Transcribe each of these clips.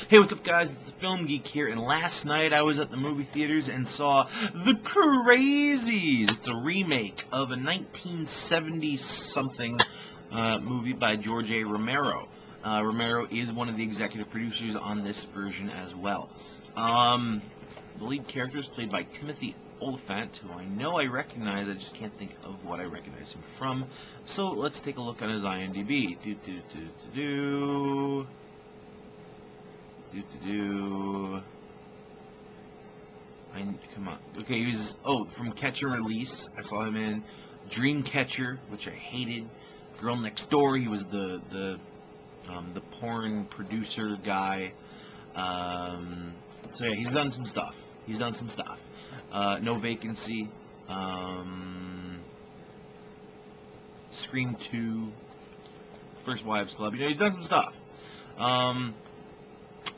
Hey, what's up, guys? It's the Film Geek here, and last night I was at the movie theaters and saw The Crazies. It's a remake of a 1970-something movie by George A. Romero. Romero is one of the executive producers on this version as well. The lead character is played by Timothy Oliphant, who I know I recognize, I just can't think of what I recognize him from. So let's take a look on his IMDb. Come on. Okay, he was from Catch and Release. I saw him in Dreamcatcher, which I hated. Girl Next Door. He was the porn producer guy. So yeah, he's done some stuff. No Vacancy. Scream 2. First Wives Club. He's done some stuff.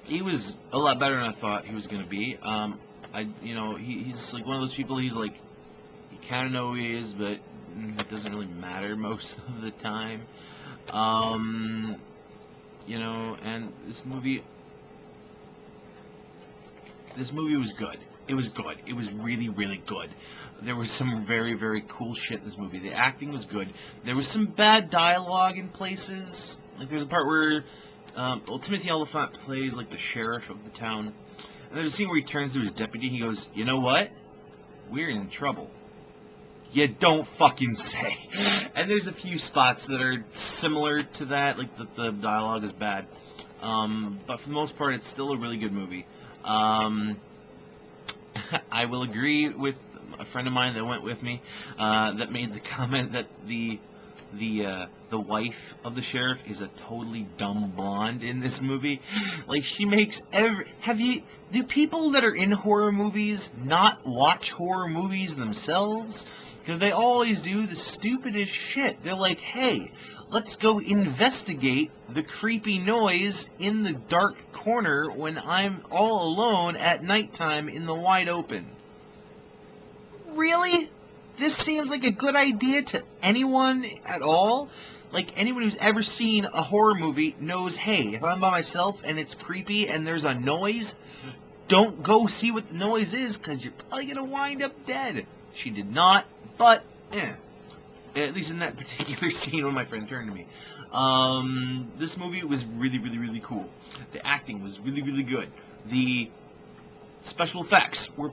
He was a lot better than I thought he was going to be. He's like one of those people, he's like, you kind of know who he is, but it doesn't really matter most of the time. And this movie was good. It was good. It was really, really good. There was some very, very cool shit in this movie. The acting was good. There was some bad dialogue in places. Like, there's a part where Timothy Oliphant plays like the sheriff of the town, and there's a scene where he turns to his deputy and he goes, "You know what? We're in trouble." You don't fucking say. And there's a few spots that are similar to that, like the dialogue is bad, but for the most part, it's still a really good movie. I will agree with a friend of mine that went with me that made the comment that the wife of the sheriff is a totally dumb blonde in this movie. Like, she makes do people that are in horror movies not watch horror movies themselves? Because they always do the stupidest shit. They're like, hey, let's go investigate the creepy noise in the dark corner when I'm all alone at nighttime in the wide open. Really? This seems like a good idea to anyone at all? Like, anyone who's ever seen a horror movie knows, hey, if I'm by myself and it's creepy and there's a noise, don't go see what the noise is, because you're probably going to wind up dead. She did not, but, at least in that particular scene when my friend turned to me. This movie was really, really, really cool. The acting was really, really good. The special effects were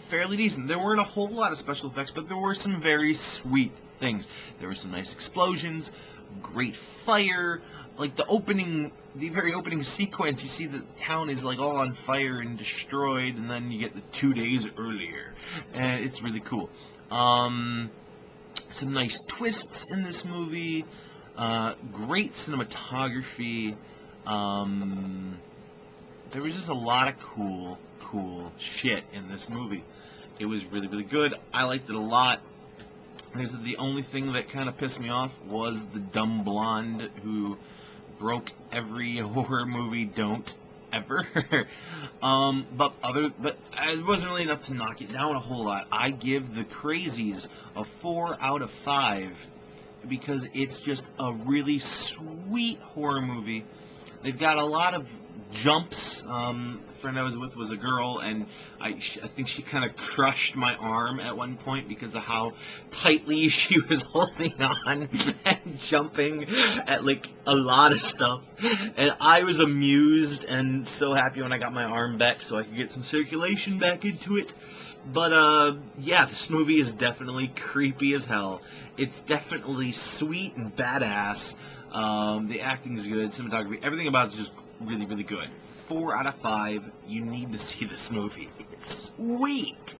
fairly decent. There weren't a whole lot of special effects, but there were some very sweet things. There were some nice explosions, great fire, like the very opening sequence. You see the town is like all on fire and destroyed, and then you get the 2 days earlier, and it's really cool. Some nice twists in this movie, great cinematography. There was just a lot of cool shit in this movie. It was really, really good. I liked it a lot. The only thing that kind of pissed me off was the dumb blonde who broke every horror movie don't ever. But it wasn't really enough to knock it down a whole lot. I give The Crazies a 4 out of 5 because it's just a really sweet horror movie. They've got a lot of jumps. The friend I was with was a girl, and I think she kind of crushed my arm at one point because of how tightly she was holding on and jumping at like a lot of stuff. And I was amused and so happy when I got my arm back so I could get some circulation back into it. But yeah, this movie is definitely creepy as hell. It's definitely sweet and badass. The acting's good, cinematography, everything about it's just really, really good. 4 out of 5. You need to see this movie. It's sweet.